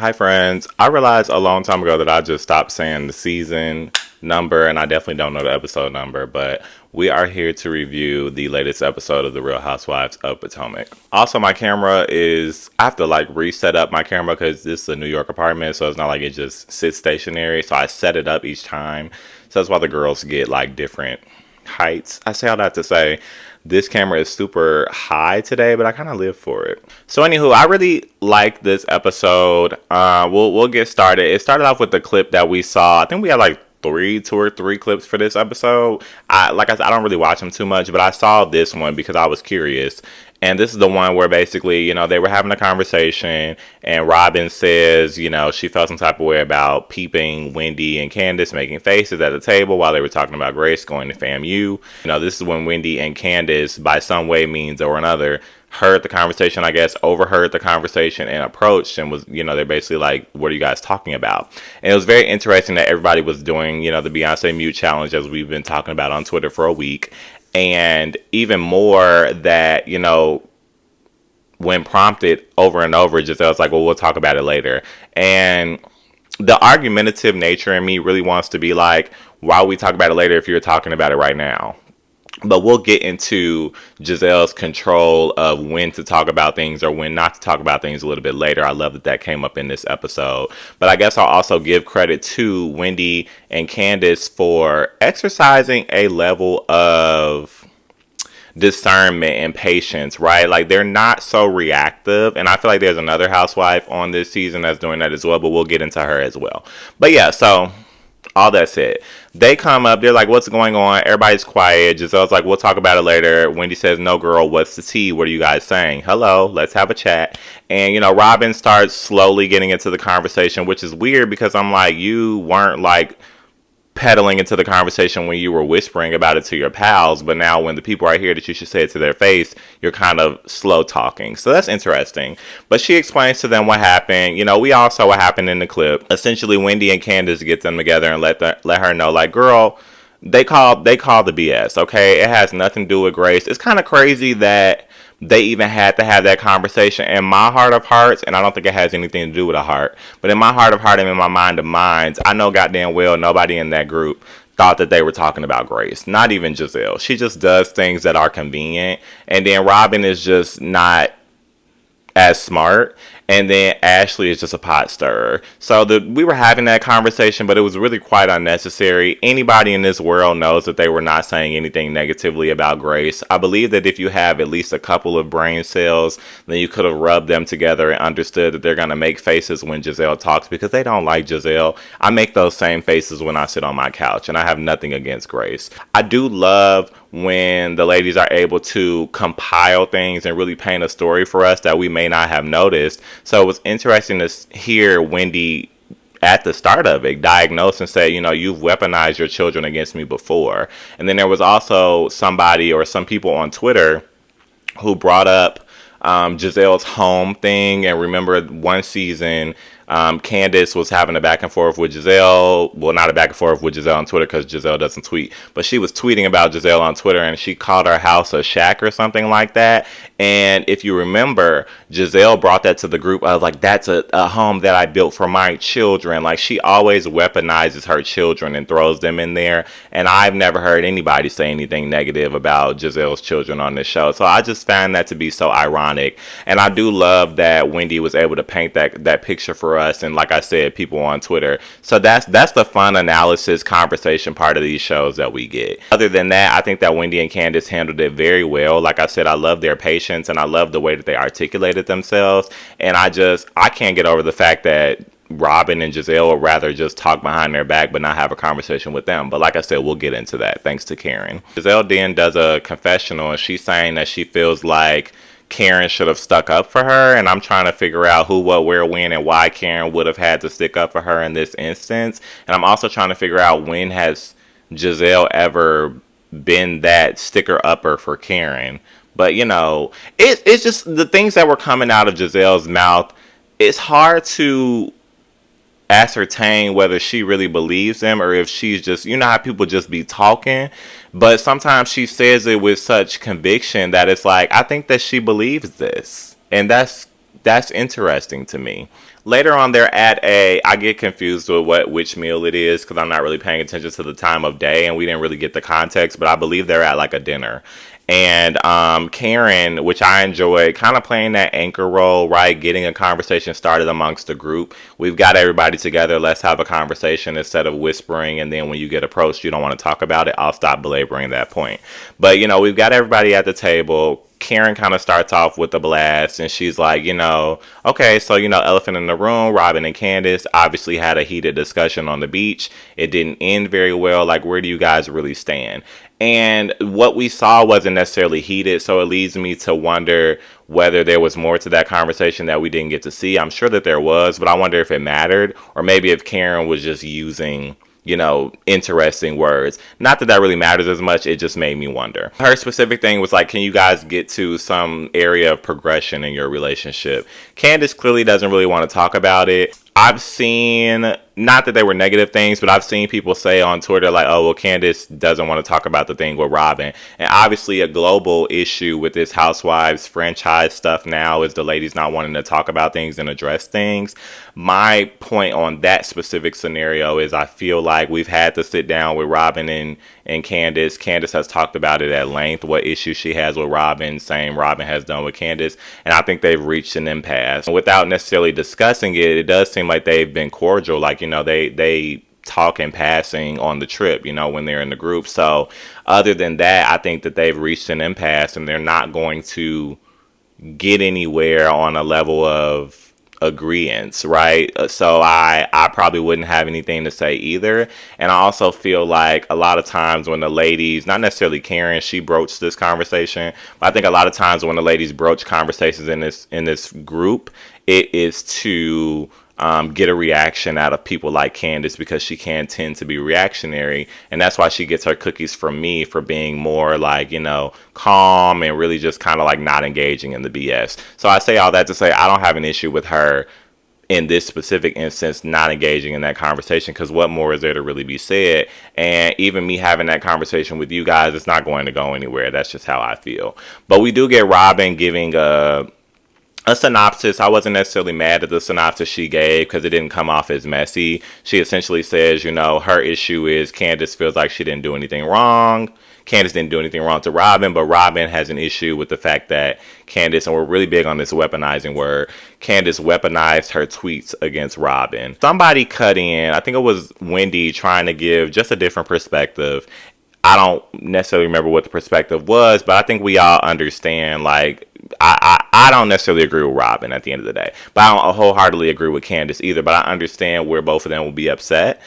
Hi friends, I realized a long time ago that I just stopped saying the season number and I definitely don't know the episode number, but we are here to review the latest episode of The Real Housewives of Potomac. Also, my camera I have to like reset up my camera because this is a New York apartment, so it's not like it just sits stationary, so I set it up each time. So that's why the girls get like different heights. I say all that to say this camera is super high today, but I kind of live for it. So anywho, I really like this episode. We'll get started. It started off with the clip that we saw. I think we had like two or three clips for this episode. Like I said, I don't really watch them too much, but I saw this one because I was curious. And this is the one where basically, they were having a conversation and Robin says, she felt some type of way about peeping Wendy and Candace making faces at the table while they were talking about Grace going to FAMU. This is when Wendy and Candace, by some way, means or another, heard the conversation, I guess, overheard the conversation and approached and was, they're basically like, what are you guys talking about? And it was very interesting that everybody was doing, the Beyonce mute challenge as we've been talking about on Twitter for a week. And even more that, when prompted over and over, Gizelle's like, well, we'll talk about it later. And the argumentative nature in me really wants to be like, why would we talk about it later if you're talking about it right now? But we'll get into Gizelle's control of when to talk about things or when not to talk about things a little bit later. I love that came up in this episode. But I guess I'll also give credit to Wendy and Candace for exercising a level of discernment and patience, right? Like they're not so reactive. And I feel like there's another housewife on this season that's doing that as well, but we'll get into her as well. But yeah, so all that said, they come up, they're like, what's going on? Everybody's quiet. Gizelle's like, we'll talk about it later. Wendy says, no, girl, what's the tea? What are you guys saying? Hello, let's have a chat. And, Robin starts slowly getting into the conversation, which is weird because I'm like, you weren't like peddling into the conversation when you were whispering about it to your pals, but now when the people are here that you should say it to their face, you're kind of slow talking. So that's interesting. But she explains to them what happened. We all saw what happened in the clip. Essentially, Wendy and Candace get them together and let her know, like, girl, they called the BS, okay? It has nothing to do with Grace. It's kind of crazy that they even had to have that conversation. In my heart of hearts, and I don't think it has anything to do with a heart, but in my heart of heart and in my mind of minds, I know goddamn well nobody in that group thought that they were talking about Grace. Not even Gizelle. She just does things that are convenient. And then Robin is just not as smart. And then Ashley is just a pot stirrer. So we were having that conversation, but it was really quite unnecessary. Anybody in this world knows that they were not saying anything negatively about Grace. I believe that if you have at least a couple of brain cells, then you could have rubbed them together and understood that they're going to make faces when Gizelle talks because they don't like Gizelle. I make those same faces when I sit on my couch, and I have nothing against Grace. I do love when the ladies are able to compile things and really paint a story for us that we may not have noticed. So it was interesting to hear Wendy at the start of it diagnose and say, you've weaponized your children against me before. And then there was also somebody or some people on Twitter who brought up Gizelle's home thing. And remember one season, Candace was having a back and forth with Gizelle. Well, not a back and forth with Gizelle on Twitter because Gizelle doesn't tweet. But she was tweeting about Gizelle on Twitter and she called her house a shack or something like that. And if you remember, Gizelle brought that to the group. I was like, that's a home that I built for my children. Like she always weaponizes her children and throws them in there. And I've never heard anybody say anything negative about Gizelle's children on this show. So I just found that to be so ironic. And I do love that Wendy was able to paint that picture for us. And like I said, people on Twitter. So that's the fun analysis conversation part of these shows that we get. Other than that, I think that Wendy and Candace handled it very well. Like I said, I love their patience and I love the way that they articulated themselves. And I can't get over the fact that Robin and Gizelle would rather just talk behind their back but not have a conversation with them. But like I said, we'll get into that thanks to Karen. Gizelle then does a confessional and she's saying that she feels like Karen should have stuck up for her, and I'm trying to figure out who, what, where, when, and why Karen would have had to stick up for her in this instance. And I'm also trying to figure out when has Gizelle ever been that sticker upper for Karen. But it's just the things that were coming out of Gizelle's mouth. It's hard to ascertain whether she really believes them or if she's just, how people just be talking. But sometimes she says it with such conviction that it's like, I think that she believes this. And that's that's interesting to me. Later on, they're at I get confused with which meal it is because I'm not really paying attention to the time of day and we didn't really get the context, but I believe they're at like a dinner. And Karen, which I enjoy, kind of playing that anchor role, right? Getting a conversation started amongst the group. We've got everybody together. Let's have a conversation instead of whispering. And then when you get approached, you don't want to talk about it. I'll stop belaboring that point. But, we've got everybody at the table. Karen kind of starts off with a blast and she's like, okay, so, elephant in the room, Robin and Candace obviously had a heated discussion on the beach. It didn't end very well. Like, where do you guys really stand? And what we saw wasn't necessarily heated, so it leads me to wonder whether there was more to that conversation that we didn't get to see. I'm sure that there was, but I wonder if it mattered, or maybe if Karen was just using interesting words. Not that that really matters as much. It just made me wonder. Her specific thing was like, can you guys get to some area of progression in your relationship? Candace clearly doesn't really want to talk about it. I've seen, not that they were negative things, but I've seen people say on Twitter like, oh, well, Candace doesn't want to talk about the thing with Robin. And obviously a global issue with this Housewives franchise stuff now is the ladies not wanting to talk about things and address things. My point on that specific scenario is I feel like we've had to sit down with Robin and Candace. Candace has talked about it at length, what issues she has with Robin, same Robin has done with Candace. And I think they've reached an impasse. Without necessarily discussing it, it does seem like they've been cordial. Like, they talk in passing on the trip, when they're in the group. So other than that, I think that they've reached an impasse and they're not going to get anywhere on a level of agreeance, right? So I probably wouldn't have anything to say either. And I also feel like a lot of times when the ladies, not necessarily Karen, she broached this conversation, but I think a lot of times when the ladies broach conversations in this group, it is to get a reaction out of people like Candace because she can tend to be reactionary. And that's why she gets her cookies from me for being more like, calm and really just kind of like not engaging in the BS. So I say all that to say I don't have an issue with her in this specific instance not engaging in that conversation because what more is there to really be said? And even me having that conversation with you guys, it's not going to go anywhere. That's just how I feel. But we do get Robin giving a synopsis. I wasn't necessarily mad at the synopsis she gave because it didn't come off as messy. She essentially says, her issue is Candace feels like she didn't do anything wrong. Candace didn't do anything wrong to Robin, but Robin has an issue with the fact that Candace, and we're really big on this weaponizing word, Candace weaponized her tweets against Robin. Somebody cut in, I think it was Wendy, trying to give just a different perspective. I don't necessarily remember what the perspective was, but I think we all understand, like, I don't necessarily agree with Robin at the end of the day, but I don't wholeheartedly agree with Candace either, but I understand where both of them will be upset.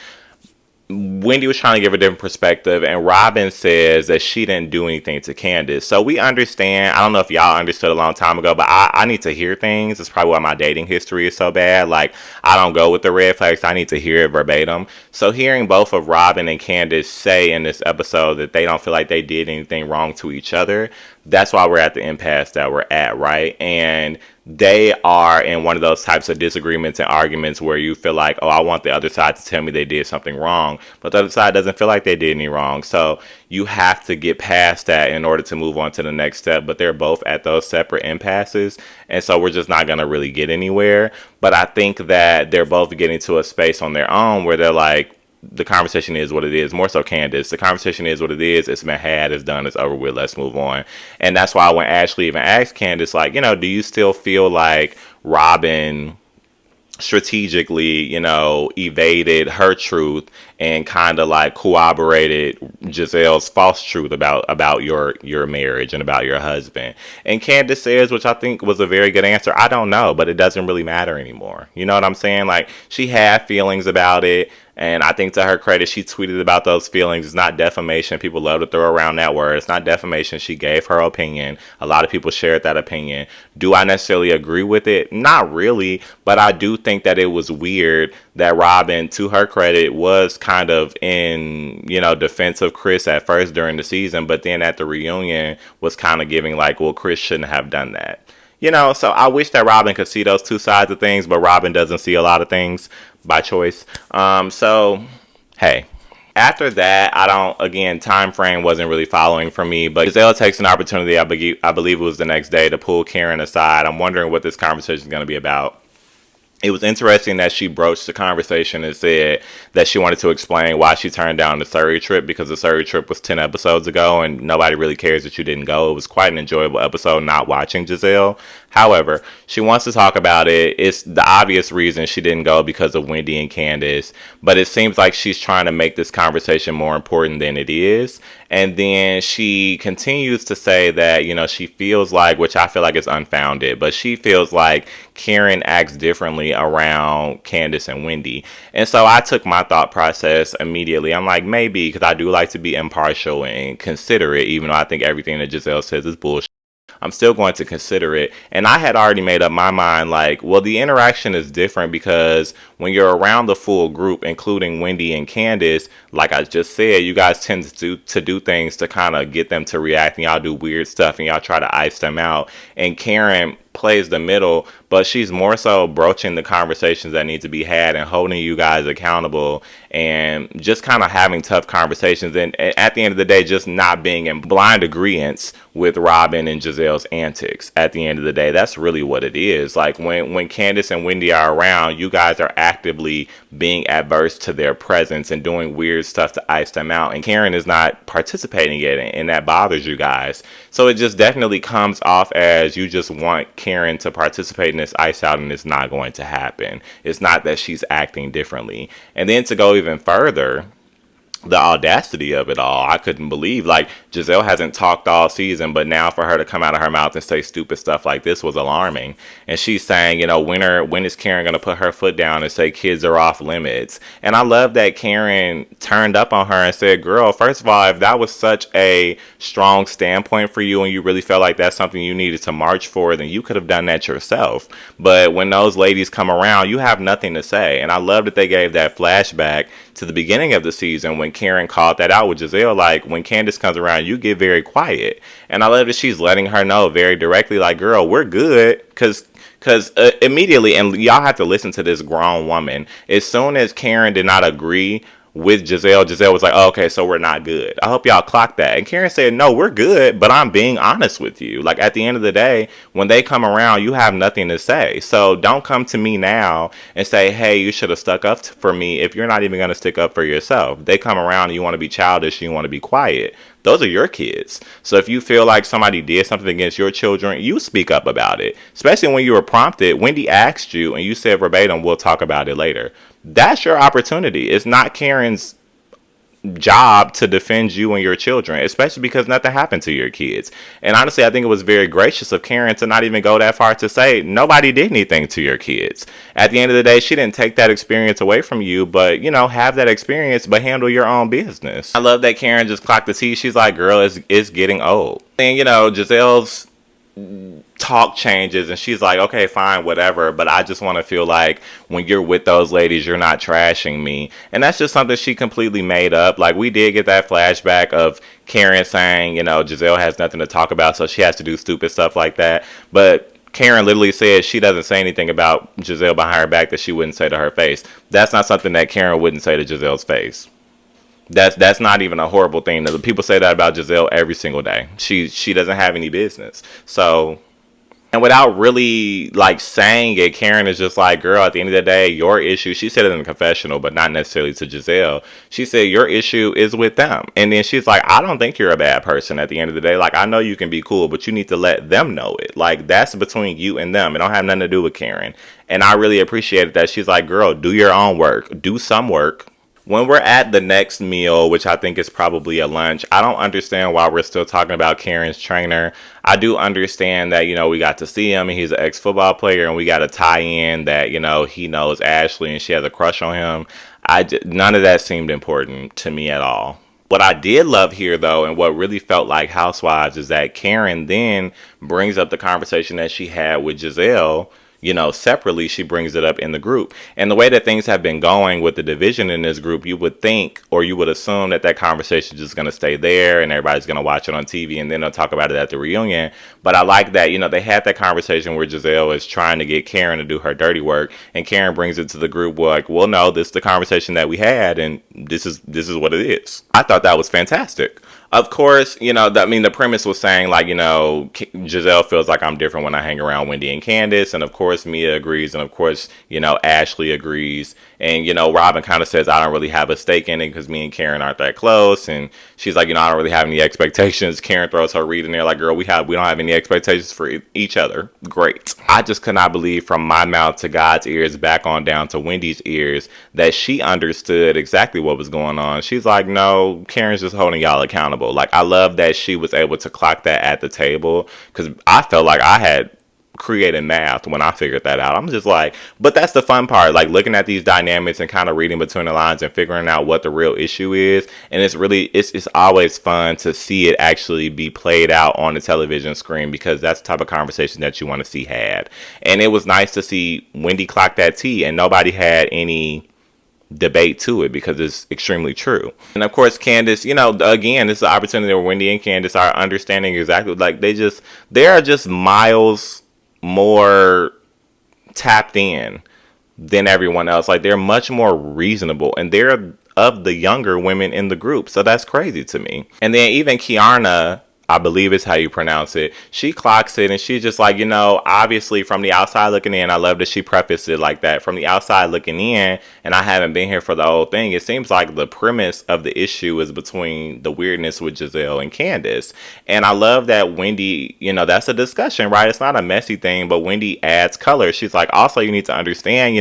Wendy was trying to give a different perspective, and Robin says that she didn't do anything to Candace. So we understand. I don't know if y'all understood a long time ago, but I need to hear things. It's probably why my dating history is so bad. Like, I don't go with the red flags. I need to hear it verbatim. So hearing both of Robin and Candace say in this episode that they don't feel like they did anything wrong to each other, that's why we're at the impasse that we're at, right? And they are in one of those types of disagreements and arguments where you feel like, oh, I want the other side to tell me they did something wrong, but the other side doesn't feel like they did any wrong. So you have to get past that in order to move on to the next step, but they're both at those separate impasses, and so we're just not going to really get anywhere. But I think that they're both getting to a space on their own where they're like, the conversation is what it is. More so Candace. The conversation is what it is. It's been had. It's done. It's over with. Let's move on. And that's why when Ashley even asked Candace, like, do you still feel like Robin strategically, evaded her truth and kind of like corroborated Gizelle's false truth about your marriage and about your husband? And Candace says, which I think was a very good answer, I don't know, but it doesn't really matter anymore. You know what I'm saying? Like, she had feelings about it. And I think to her credit, she tweeted about those feelings. It's not defamation. People love to throw around that word. It's not defamation. She gave her opinion. A lot of people shared that opinion. Do I necessarily agree with it? Not really. But I do think that it was weird that Robin, to her credit, was kind of in, defense of Chris at first during the season. But then at the reunion was kind of giving like, well, Chris shouldn't have done that. So I wish that Robin could see those two sides of things, but Robin doesn't see a lot of things by choice. So, hey, After that, I don't, again, time frame wasn't really following for me, but Gizelle takes an opportunity, I believe it was the next day, to pull Karen aside. I'm wondering what this conversation is going to be about. It was interesting that she broached the conversation and said that she wanted to explain why she turned down the Surrey trip, because the Surrey trip was 10 episodes ago and nobody really cares that you didn't go. It was quite an enjoyable episode not watching Gizelle. However, she wants to talk about it. It's the obvious reason she didn't go, because of Wendy and Candace, but it seems like she's trying to make this conversation more important than it is. And then she continues to say that, she feels like, which I feel like is unfounded, but she feels like Karen acts differently around Candace and Wendy. And so I took my thought process immediately. I'm like, maybe, because I do like to be impartial and considerate, even though I think everything that Gizelle says is bullshit. I'm still going to consider it. And I had already made up my mind, like, well, the interaction is different because when you're around the full group, including Wendy and Candace, like I just said, you guys tend to do things to kind of get them to react, and y'all do weird stuff and y'all try to ice them out. And Karen plays the middle, but she's more so broaching the conversations that need to be had and holding you guys accountable and just kind of having tough conversations, and at the end of the day just not being in blind agreement with Robin and Gizelle's antics. At the end of the day, that's really what it is. Like when Candace and Wendy are around, you guys are actively being adverse to their presence and doing weird stuff to ice them out, and Karen is not participating in it, and that bothers you guys. So it just definitely comes off as you just want Karen to participate in this ice out, and it's not going to happen. It's not that she's acting differently. And then to go even further, the audacity of it all, I couldn't believe, like, Gizelle hasn't talked all season, but now for her to come out of her mouth and say stupid stuff like this was alarming. And she's saying, when is Karen going to put her foot down and say kids are off limits? And I love that Karen turned up on her and said, girl, first of all, if that was such a strong standpoint for you and you really felt like that's something you needed to march for, then you could have done that yourself. But when those ladies come around, you have nothing to say. And I love that they gave that flashback to the beginning of the season when Karen called that out with Gizelle, like, when Candace comes around, you get very quiet. And I love that she's letting her know very directly, like, girl, we're good, because immediately, and y'all have to listen to this grown woman, as soon as Karen did not agree with Gizelle was like, oh, okay, so we're not good. I hope y'all clock that. And Karen said, no, we're good, but I'm being honest with you. Like, at the end of the day, when they come around, you have nothing to say. So don't come to me now and say, hey, you should have stuck up for me, if you're not even going to stick up for yourself. They come around and you want to be childish and you want to be quiet. Those are your kids. So if you feel like somebody did something against your children, you speak up about it. Especially when you were prompted. Wendy asked you and you said verbatim, we'll talk about it later. That's your opportunity. It's not Karen's job to defend you and your children, especially because nothing happened to your kids. And honestly, I think it was very gracious of Karen to not even go that far to say nobody did anything to your kids. At the end of the day, she didn't take that experience away from you, but have that experience, but handle your own business. I love that Karen just clocked the T. She's like, girl, it's getting old. And Gizelle's talk changes and she's like, okay, fine, whatever, but I just want to feel like when you're with those ladies, you're not trashing me. And that's just something she completely made up. Like, we did get that flashback of Karen saying, Gizelle has nothing to talk about, so she has to do stupid stuff like that. But Karen literally said she doesn't say anything about Gizelle behind her back that she wouldn't say to her face. That's not something that Karen wouldn't say to Gizelle's face. That's not even a horrible thing. People say that about Gizelle every single day. She doesn't have any business. So, and without really like saying it, Karen is just like, girl, at the end of the day, your issue, she said it in the confessional, but not necessarily to Gizelle. She said your issue is with them. And then she's like, I don't think you're a bad person at the end of the day. Like, I know you can be cool, but you need to let them know it. Like, that's between you and them. It don't have nothing to do with Karen. And I really appreciated that. She's like, girl, do your own work. Do some work. When we're at the next meal, which I think is probably a lunch, I don't understand why we're still talking about Karen's trainer. I do understand that, we got to see him and he's an ex-football player, and we got to tie in that, he knows Ashley and she has a crush on him. None of that seemed important to me at all. What I did love here, though, and what really felt like Housewives, is that Karen then brings up the conversation that she had with Gizelle, separately, she brings it up in the group. And the way that things have been going with the division in this group, you would think, or you would assume, that conversation is just going to stay there and everybody's going to watch it on TV and then they'll talk about it at the reunion. But I like that, they had that conversation where Gizelle is trying to get Karen to do her dirty work, and Karen brings it to the group like, well, no, this is the conversation that we had, and this is what it is. I thought that was fantastic. Of course, the premise was saying, like, Gizelle feels like I'm different when I hang around Wendy and Candace. And of course, Mia agrees. And of course, Ashley agrees. And, Robin kind of says, I don't really have a stake in it because me and Karen aren't that close. And she's like, I don't really have any expectations. Karen throws her read in there like, girl, we don't have any expectations for each other. Great. I just could not believe, from my mouth to God's ears, back on down to Wendy's ears, that she understood exactly what was going on. She's like, no, Karen's just holding y'all accountable. Like, I love that she was able to clock that at the table, because I felt like I had created math when I figured that out. I'm just like, but that's the fun part, like looking at these dynamics and kind of reading between the lines and figuring out what the real issue is. And it's always fun to see it actually be played out on the television screen, because that's the type of conversation that you want to see had. And it was nice to see Wendy clock that T, and nobody had any debate to it, because it's extremely true. And of course, Candace, again, this is an opportunity where Wendy and Candace are understanding exactly, like, they are just miles more tapped in than everyone else. Like, they're much more reasonable, and they're of the younger women in the group, so that's crazy to me. And then even Kiarna, I believe is how you pronounce it, she clocks it, and she's just like, obviously from the outside looking in, I love that she prefaced it like that, from the outside looking in, and I haven't been here for the whole thing, it seems like the premise of the issue is between the weirdness with Gizelle and Candace. And I love that Wendy, that's a discussion, right? It's not a messy thing, but Wendy adds color. She's like, also, you need to understand,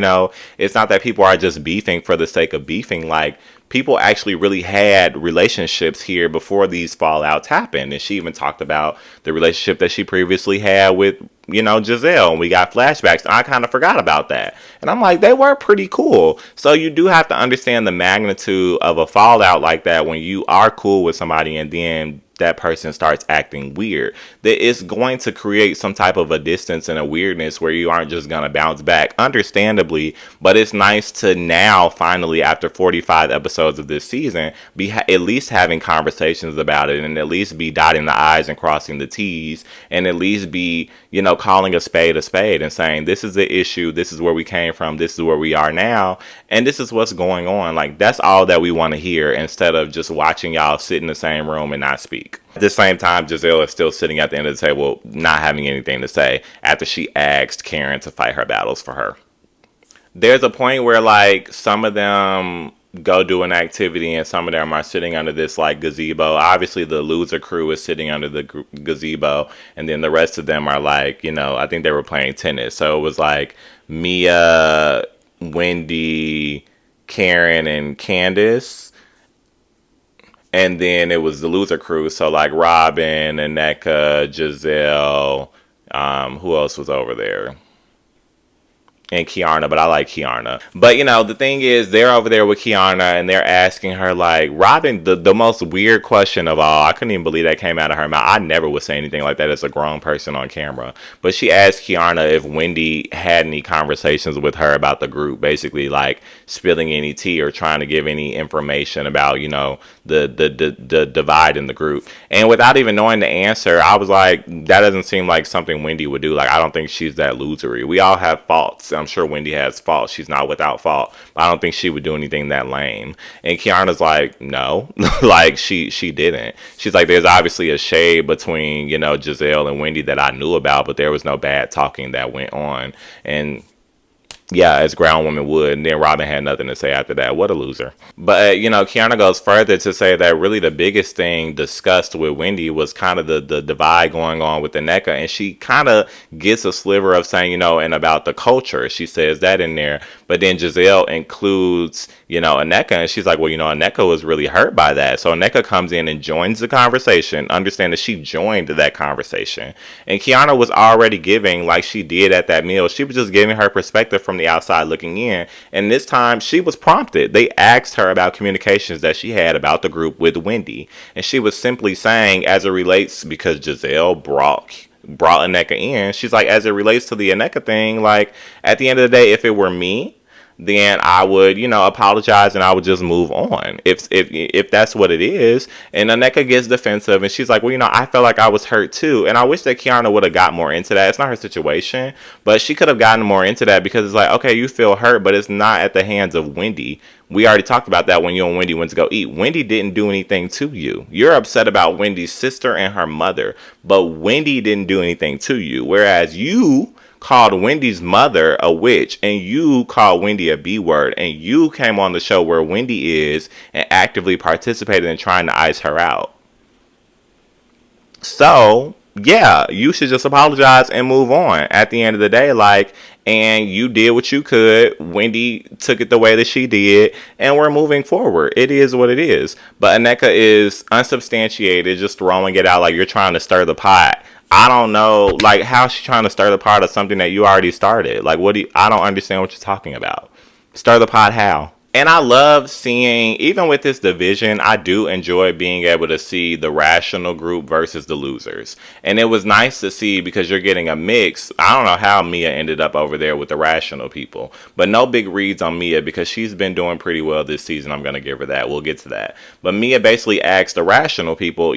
it's not that people are just beefing for the sake of beefing. Like, people actually really had relationships here before these fallouts happened. And she even talked about the relationship that she previously had with, Gizelle. And we got flashbacks. And I kind of forgot about that. And I'm like, they were pretty cool. So you do have to understand the magnitude of a fallout like that when you are cool with somebody and then that person starts acting weird. That it's going to create some type of a distance and a weirdness where you aren't just going to bounce back, understandably. But it's nice to now, finally, after 45 episodes of this season, be at least having conversations about it, and at least be dotting the I's and crossing the T's, and at least be, calling a spade and saying, this is the issue, this is where we came from, this is where we are now, and this is what's going on. Like, that's all that we want to hear, instead of just watching y'all sit in the same room and not speak. At the same time, Gizelle is still sitting at the end of the table, not having anything to say, after she asked Karen to fight her battles for her. There's a point where, like, some of them go do an activity and some of them are sitting under this, like, gazebo. Obviously, the loser crew is sitting under the gazebo, and then the rest of them are, like, I think they were playing tennis. So it was, like, Mia, Wendy, Karen, and Candace. And then it was the loser crew. So, like, Robin, Aneka, Gizelle, who else was over there? And Kiarna, but I like Kiarna. But, the thing is, they're over there with Kiarna, and they're asking her, like, Robin, the most weird question of all. I couldn't even believe that came out of her mouth. I never would say anything like that as a grown person on camera. But she asked Kiarna if Wendy had any conversations with her about the group, basically, like, spilling any tea or trying to give any information about, the divide in the group. And without even knowing the answer, I was like, that doesn't seem like something Wendy would do. Like, I don't think she's that losery. We all have faults. I'm sure Wendy has faults. She's not without fault. But I don't think she would do anything that lame. And Kiarna's like, no. Like, she didn't. She's like, there's obviously a shade between, Gizelle and Wendy that I knew about, but there was no bad talking that went on. And yeah, as ground woman would. And then Robin had nothing to say after that. What a loser. But, Kiarna goes further to say that really the biggest thing discussed with Wendy was kind of the divide going on with Aneka. And she kind of gets a sliver of saying, and about the culture. She says that in there. But then Gizelle includes, Aneka. And she's like, well, Aneka was really hurt by that. So Aneka comes in and joins the conversation. Understand that she joined that conversation. And Kiarna was already giving, like she did at that meal, she was just giving her perspective from the outside looking in. And this time she was prompted. They asked her about communications that she had about the group with Wendy. And she was simply saying, as it relates, because Gizelle brought brought Aneka in. She's like, as it relates to the Aneka thing, like, at the end of the day, if it were me, then I would, apologize and I would just move on. If that's what it is. And Aneka gets defensive and she's like, well, I felt like I was hurt too. And I wish that Kiana would have got more into that. It's not her situation, but she could have gotten more into that because it's like, okay, you feel hurt, but it's not at the hands of Wendy. We already talked about that when you and Wendy went to go eat. Wendy didn't do anything to you. You're upset about Wendy's sister and her mother, but Wendy didn't do anything to you. Whereas you called Wendy's mother a witch, and you called Wendy a B word, and you came on the show where Wendy is and actively participated in trying to ice her out. So, yeah, you should just apologize and move on at the end of the day. Like, and you did what you could. Wendy took it the way that she did, and we're moving forward. It is what it is. But Aneka is unsubstantiated, just throwing it out like you're trying to stir the pot. I don't know, like, how's she trying to stir the pot of something that you already started? Like, I don't understand what you're talking about. Stir the pot how? And I love seeing, even with this division, I do enjoy being able to see the rational group versus the losers. And it was nice to see because you're getting a mix. I don't know how Mia ended up over there with the rational people, but no big reads on Mia because she's been doing pretty well this season. I'm going to give her that. We'll get to that. But Mia basically asked the rational people,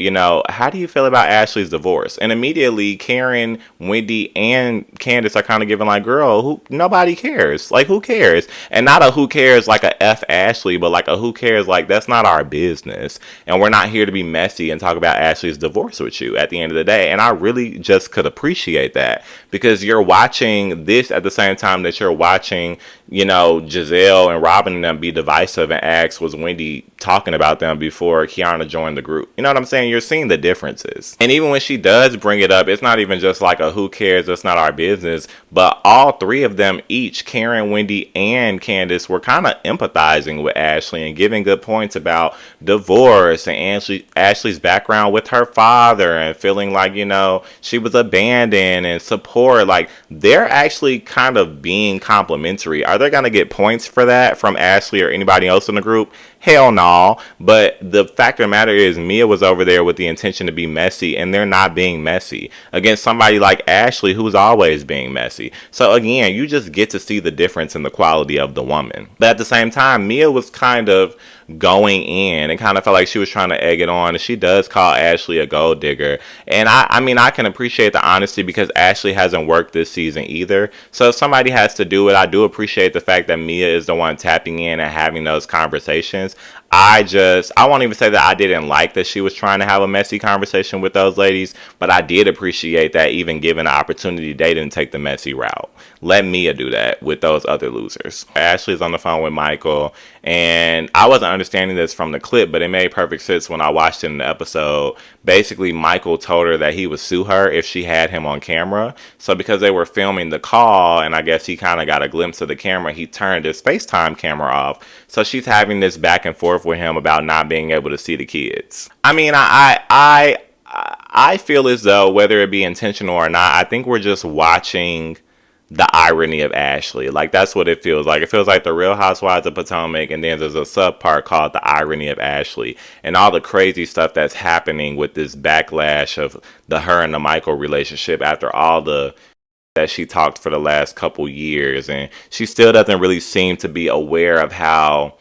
how do you feel about Ashley's divorce? And immediately Karen, Wendy, and Candace are kind of giving like, girl, nobody cares. Like, who cares? And not a who cares like a F Ashley, but like a who cares, like that's not our business. And we're not here to be messy and talk about Ashley's divorce with you at the end of the day. And I really just could appreciate that because you're watching this at the same time that you're watching, Gizelle and Robin and them be divisive and ask, was Wendy talking about them before Kiana joined the group? You know what I'm saying? You're seeing the differences. And even when she does bring it up, it's not even just like a who cares, that's not our business. But all three of them, each, Karen, Wendy, and Candace, were kind of empathizing with Ashley and giving good points about divorce and Ashley's background with her father and feeling like, she was abandoned and support. Like, they're actually kind of being complimentary. Are they going to get points for that from Ashley or anybody else in the group? Hell no. But the fact of the matter is Mia was over there with the intention to be messy, and they're not being messy against somebody like Ashley who's always being messy. So again, you just get to see the difference in the quality of the woman. But at the same time, Mia was kind of going in and kind of felt like she was trying to egg it on, and she does call Ashley a gold digger. And I can appreciate the honesty because Ashley hasn't worked this season either. So if somebody has to do it, I do appreciate the fact that Mia is the one tapping in and having those conversations. I won't even say that I didn't like that she was trying to have a messy conversation with those ladies, but I did appreciate that even given the opportunity, they didn't take the messy route. Let Mia do that with those other losers. Ashley's on the phone with Michael, and I wasn't understanding this from the clip, but it made perfect sense when I watched it in the episode. Basically, Michael told her that he would sue her if she had him on camera. So because they were filming the call, and I guess he kind of got a glimpse of the camera, he turned his FaceTime camera off. So she's having this back and forth with him about not being able to see the kids. I mean, I feel as though whether it be intentional or not, I think we're just watching the irony of Ashley. Like, that's what it feels like. It feels like the Real Housewives of Potomac, and then there's a subpart called the irony of Ashley and all the crazy stuff that's happening with this backlash of her and the Michael relationship after all the that she talked for the last couple years, and she still doesn't really seem to be aware of how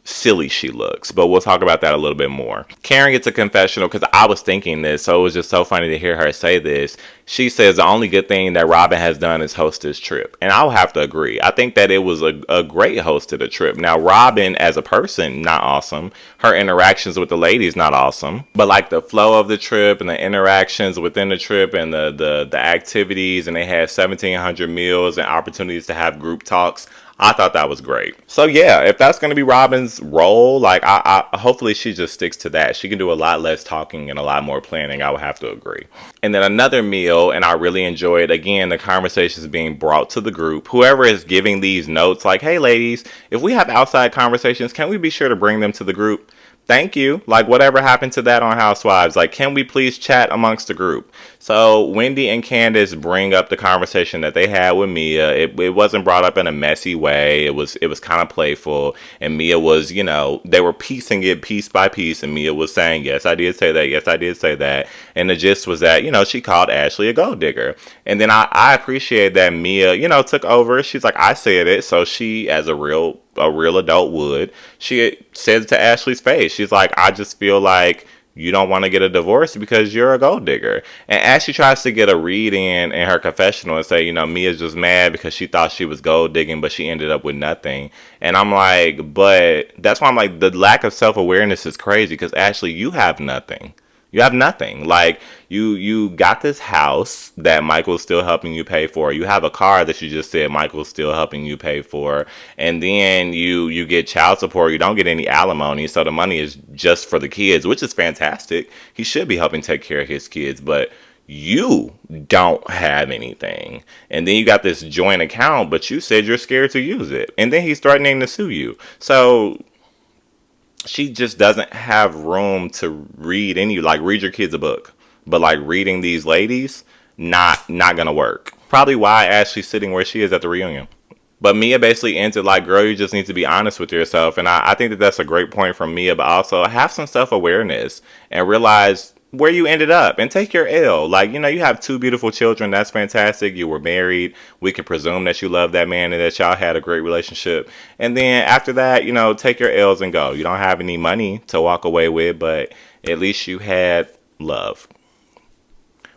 silly she looks, but we'll talk about that a little bit more. Karen gets a confessional because I was thinking this, so it was just so funny to hear her say this. She says the only good thing that Robin has done is host this trip, and I'll have to agree. I think that it was a great host to the trip. Now, Robin as a person, not awesome. Her interactions with the ladies, not awesome. But like the flow of the trip and the interactions within the trip and the activities, and they had 1,700 meals and opportunities to have group talks. I thought that was great. So yeah, if that's going to be Robin's role, like I hopefully she just sticks to that. She can do a lot less talking and a lot more planning. I would have to agree. And then another meal, and I really enjoyed, again, the conversations being brought to the group. Whoever is giving these notes, like, hey ladies, if we have outside conversations, can we be sure to bring them to the group? Thank you. Like, whatever happened to that on Housewives? Like, can we please chat amongst the group? So, Wendy and Candace bring up the conversation that they had with Mia. It wasn't brought up in a messy way. It was kind of playful. And Mia was, they were piecing it piece by piece. And Mia was saying, yes, I did say that. Yes, I did say that. And the gist was that, she called Ashley a gold digger. And then I appreciate that Mia, took over. She's like, I said it. So she, as a real adult would, she said it to Ashley's face. She's like, I just feel like you don't want to get a divorce because you're a gold digger. And Ashley tries to get a read in her confessional and say, Mia's just mad because she thought she was gold digging, but she ended up with nothing. And I'm like, but that's why I'm like, the lack of self awareness is crazy because Ashley, you have nothing. You have nothing. Like you got this house that Michael's still helping you pay for. You have a car that you just said Michael's still helping you pay for. And then you get child support. You don't get any alimony, so the money is just for the kids, which is fantastic. He should be helping take care of his kids, but you don't have anything. And then you got this joint account, but you said you're scared to use it. And then he's threatening to sue you. So she just doesn't have room to read your kids a book, but like reading these ladies, not gonna work. Probably why Ashley's sitting where she is at the reunion. But Mia basically ends it like, girl, you just need to be honest with yourself. And I think that that's a great point from Mia, but also have some self-awareness and realize where you ended up and take your L. Like, you have two beautiful children. That's fantastic. You were married. We can presume that you love that man and that y'all had a great relationship. And then after that, take your L's and go. You don't have any money to walk away with, but at least you had love.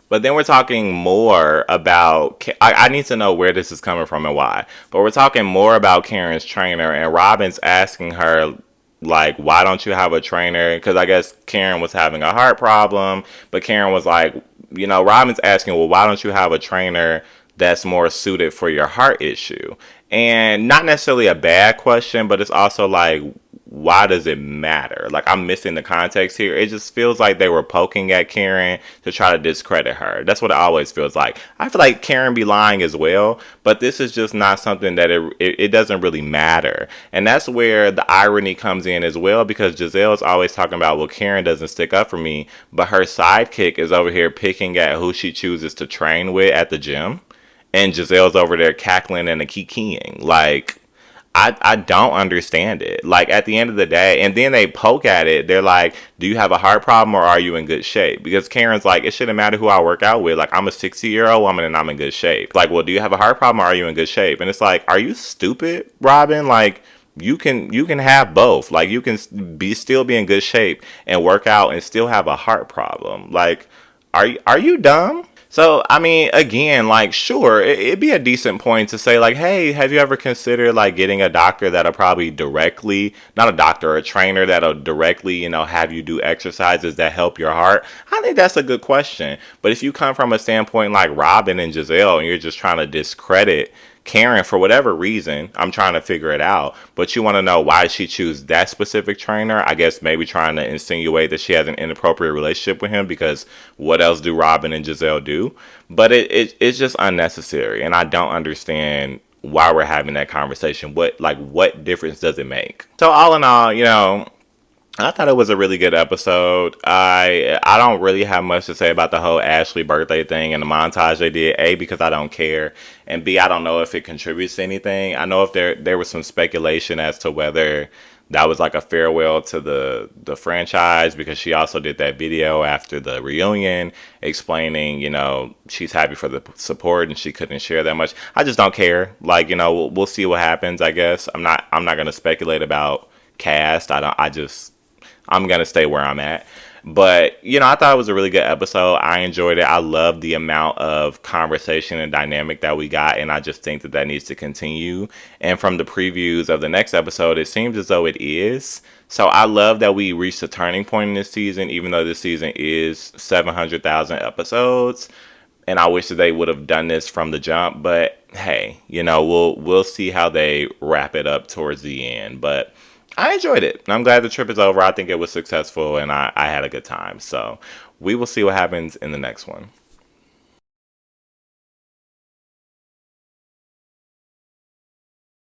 But then we're talking more about, I need to know where this is coming from and why. But we're talking more about Karen's trainer, and Robin's asking her, like, why don't you have a trainer? Because I guess Karen was having a heart problem, but Karen was like, Robin's asking, well, why don't you have a trainer that's more suited for your heart issue? And not necessarily a bad question, but it's also like, why does it matter? Like, I'm missing the context here. It just feels like they were poking at Karen to try to discredit her. That's what it always feels like. I feel like Karen be lying as well, but this is just not something that it doesn't really matter. And that's where the irony comes in as well, because Gizelle's always talking about, well, Karen doesn't stick up for me, but her sidekick is over here picking at who she chooses to train with at the gym, and Gizelle's over there cackling and kikiing. Like, I don't understand it. Like, at the end of the day, and then they poke at it. They're like, do you have a heart problem or are you in good shape? Because Karen's like, it shouldn't matter who I work out with. Like, I'm a 60-year-old woman and I'm in good shape. Like, well, do you have a heart problem or are you in good shape? And it's like, are you stupid, Robin? Like, you can have both. Like, you can still be in good shape and work out and still have a heart problem. Like, are you dumb? So, I mean, again, like, sure, it'd be a decent point to say, like, hey, have you ever considered, like, getting a doctor that'll probably directly, not a doctor, a trainer that'll directly, have you do exercises that help your heart? I think that's a good question. But if you come from a standpoint like Robin and Gizelle and you're just trying to discredit Karen for whatever reason, I'm trying to figure it out, but you want to know why she choose that specific trainer. I guess maybe trying to insinuate that she has an inappropriate relationship with him, because what else do Robin and Gizelle do? But it's just unnecessary, and I don't understand why we're having that conversation. What difference does it make? So all in all, I thought it was a really good episode. I don't really have much to say about the whole Ashley birthday thing and the montage they did. A, because I don't care, and B, I don't know if it contributes to anything. I know if there was some speculation as to whether that was like a farewell to the franchise, because she also did that video after the reunion explaining, she's happy for the support and she couldn't share that much. I just don't care. Like, we'll see what happens, I guess. I'm not gonna speculate about cast. I'm going to stay where I'm at. But, I thought it was a really good episode. I enjoyed it. I love the amount of conversation and dynamic that we got, and I just think that needs to continue. And from the previews of the next episode, it seems as though it is. So I love that we reached a turning point in this season, even though this season is 700,000 episodes. And I wish that they would have done this from the jump. But, hey, we'll see how they wrap it up towards the end. But I enjoyed it. I'm glad the trip is over. I think it was successful and I had a good time. So we will see what happens in the next one.